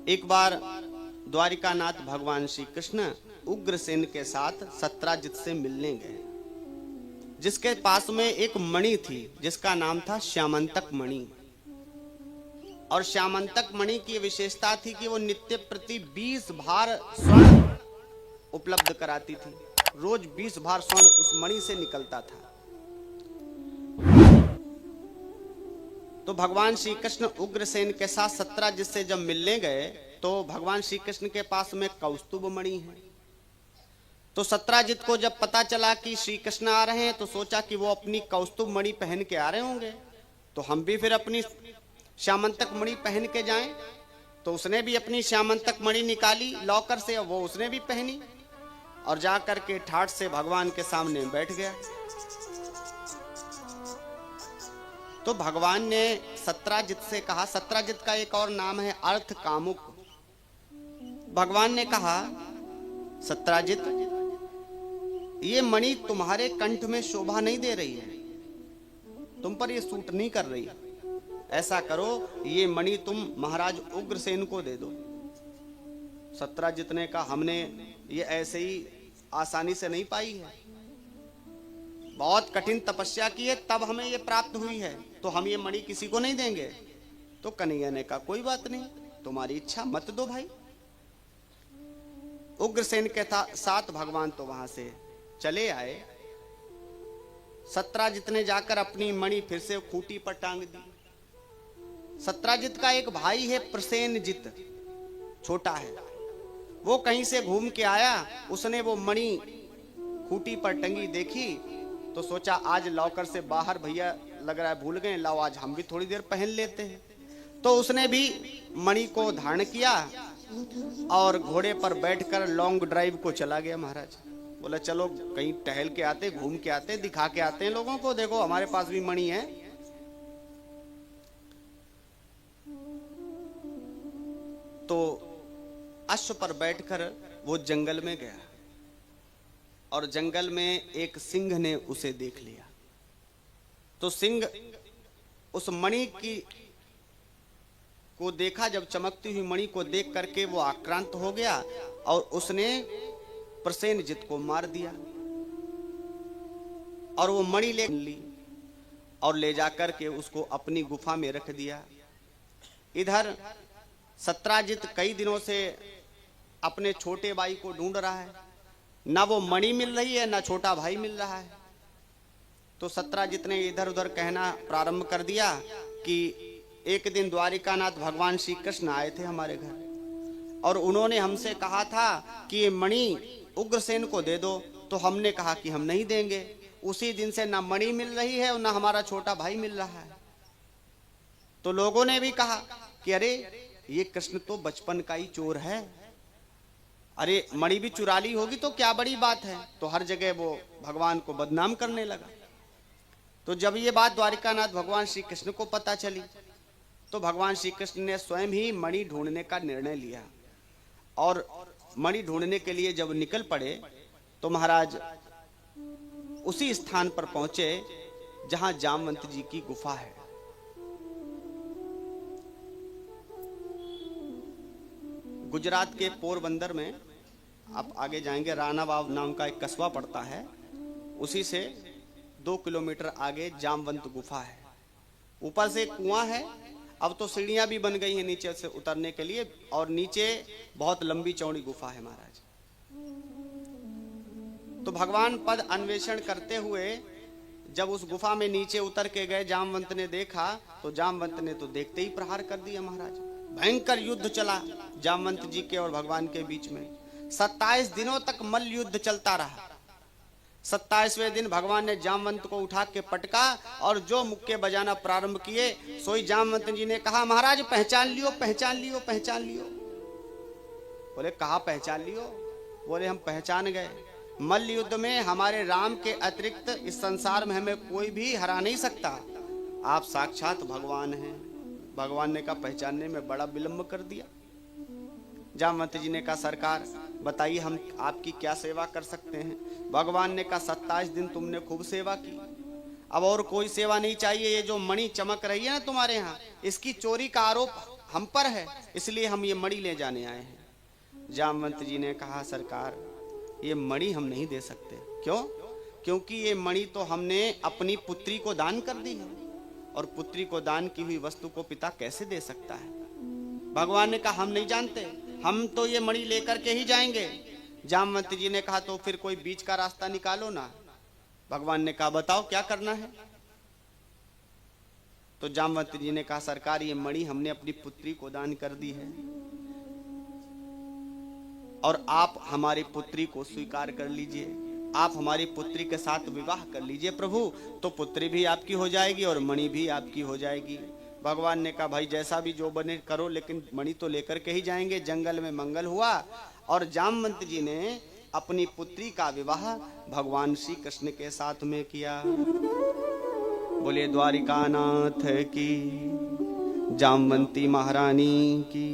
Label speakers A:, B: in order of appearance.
A: एक बार द्वारिकानाथ भगवान श्री कृष्ण उग्रसेन के साथ सत्राजित से मिलने गए, जिसके पास में एक मणि थी जिसका नाम था श्यामंतक मणि। और श्यामंतक मणि की विशेषता थी कि वो नित्य प्रति 20 भार स्वर्ण उपलब्ध कराती थी। रोज 20 भार स्वर्ण उस मणि से निकलता था। तो भगवान श्री कृष्ण उग्रसेन के साथ सत्राजित से जब मिलने गए तो भगवान श्री कृष्ण के पास में कौस्तुभ मणि है। तो सत्राजित को जब पता चला कि श्री कृष्ण आ रहे हैं तो सोचा कि वो अपनी कौस्तुभ मणि पहन के आ रहे होंगे, तो हम भी फिर अपनी श्यामंतक मणि पहन के जाएं। तो उसने भी अपनी श्यामंतक मणि निकाली लॉकर से, वो उसने भी पहनी और जाकर के ठाठ से भगवान के सामने बैठ गया। तो भगवान ने सत्राजित से कहा, सत्राजित का एक और नाम है अर्थ कामुक। भगवान ने कहा, सत्राजित, ये मणि तुम्हारे कंठ में शोभा नहीं दे रही है, तुम पर ये सूट नहीं कर रही। ऐसा करो, ये मणि तुम महाराज उग्रसेन को दे दो। सत्राजित ने कहा, हमने ये ऐसे ही आसानी से नहीं पाई है, बहुत कठिन तपस्या की है तब हमें ये प्राप्त हुई है, तो हम ये मणि किसी को नहीं देंगे। तो कन्हैया ने कहा, कोई बात नहीं, तुम्हारी इच्छा, मत दो भाई। उग्रसेन के साथ भगवान तो वहां से चले आए। सत्राजित ने जाकर अपनी मणि फिर से खूंटी पर टांग दी। सत्राजित का एक भाई है प्रसेनजित, छोटा है, वो कहीं से घूम के आया, उसने वो मणि खूंटी पर टंगी देखी तो सोचा आज लॉकर से बाहर भैया लग रहा है भूल गए, लाओ आज हम भी थोड़ी देर पहन लेते हैं। तो उसने भी मणि को धारण किया और घोड़े पर बैठकर लॉन्ग ड्राइव को चला गया। महाराज बोला, चलो कहीं टहल के आते, घूम के आते, दिखा के आते हैं लोगों को, देखो हमारे पास भी मणि है। तो अश्व पर बैठकर वो जंगल में गया और जंगल में एक सिंह ने उसे देख लिया। तो सिंह उस मणि की को देखा, जब चमकती हुई मणि को देख करके वो आक्रांत हो गया और उसने प्रसेनजित को मार दिया और वो मणि ले ली और ले जाकर के उसको अपनी गुफा में रख दिया। इधर सत्राजित कई दिनों से अपने छोटे भाई को ढूंढ रहा है, ना वो मणि मिल रही है ना छोटा भाई मिल रहा है। तो सत्राजित ने इधर उधर कहना प्रारंभ कर दिया कि एक दिन द्वारिकानाथ भगवान श्री कृष्ण आए थे हमारे घर और उन्होंने हमसे कहा था कि ये मणि उग्रसेन को दे दो, तो हमने कहा कि हम नहीं देंगे। उसी दिन से ना मणि मिल रही है और ना हमारा छोटा भाई मिल रहा है। तो लोगों ने भी कहा कि अरे ये कृष्ण तो बचपन का ही चोर है, अरे मणि भी चुरा ली होगी तो क्या बड़ी बात है। तो हर जगह वो भगवान को बदनाम करने लगा। तो जब ये बात द्वारिकानाथ भगवान श्री कृष्ण को पता चली तो भगवान श्री कृष्ण ने स्वयं ही मणि ढूंढने का निर्णय लिया और मणि ढूंढने के लिए जब निकल पड़े तो महाराज उसी स्थान पर पहुंचे जहां जामवंत जी की गुफा है। गुजरात के पोरबंदर में आप आगे जाएंगे, रानावाव नाम का एक कस्बा पड़ता है, उसी से 2 किलोमीटर आगे जामवंत गुफा है। ऊपर से कुआं है, अब तो सीढ़ियां भी बन गई हैं नीचे से उतरने के लिए, और नीचे बहुत लंबी चौड़ी गुफा है महाराज। तो भगवान पद अन्वेषण करते हुए जब उस गुफा में नीचे उतर के गए, जामवंत ने देखा तो जामवंत ने तो देखते ही प्रहार कर दिया महाराज। भयंकर युद्ध चला जामवंत जी के और भगवान के बीच में। 27 दिनों तक मल्ल युद्ध चलता रहा। 27वें दिन भगवान ने जामवंत को उठा के पटका और जो मुक्के बजाना प्रारंभ किए, सोई जामवंत जी ने कहा, महाराज पहचान लियो, पहचान लियो, पहचान लियो। बोले कहा पहचान लियो? बोले हम पहचान गए, मल्ल युद्ध में हमारे राम के अतिरिक्त इस संसार में हमें कोई भी हरा नहीं सकता, आप साक्षात भगवान हैं। भगवान ने कहा पहचानने में बड़ा विलंब कर दिया। जामवंत जी ने कहा सरकार बताइए हम आपकी क्या सेवा कर सकते हैं। भगवान ने कहा 27 दिन तुमने खूब सेवा की, अब और कोई सेवा नहीं चाहिए। ये जो मणि चमक रही है ना तुम्हारे यहाँ, इसकी चोरी का आरोप हम पर है, इसलिए हम ये मणि ले जाने आए हैं। जामवंत जी ने कहा सरकार ये मणि हम नहीं दे सकते। क्यों? क्योंकि ये मणि तो हमने अपनी पुत्री को दान कर दी है, और पुत्री को दान की हुई वस्तु को पिता कैसे दे सकता है। भगवान ने कहा हम नहीं जानते, हम तो ये मणि लेकर के ही जाएंगे। जामवंत जी ने कहा तो फिर कोई बीच का रास्ता निकालो ना। भगवान ने कहा बताओ क्या करना है। तो जामवंत जी ने कहा सरकार ये मणि हमने अपनी पुत्री को दान कर दी है, और आप हमारी पुत्री को स्वीकार कर लीजिए, आप हमारी पुत्री के साथ विवाह कर लीजिए प्रभु, तो पुत्री भी आपकी हो जाएगी और मणि भी आपकी हो जाएगी। भगवान ने कहा भाई जैसा भी जो बने करो, लेकिन मणि तो लेकर के ही जाएंगे। जंगल में मंगल हुआ और जामवंत जी ने अपनी पुत्री का विवाह भगवान श्री कृष्ण के साथ में किया। बोले द्वारिकानाथ की, जामवंती महारानी की।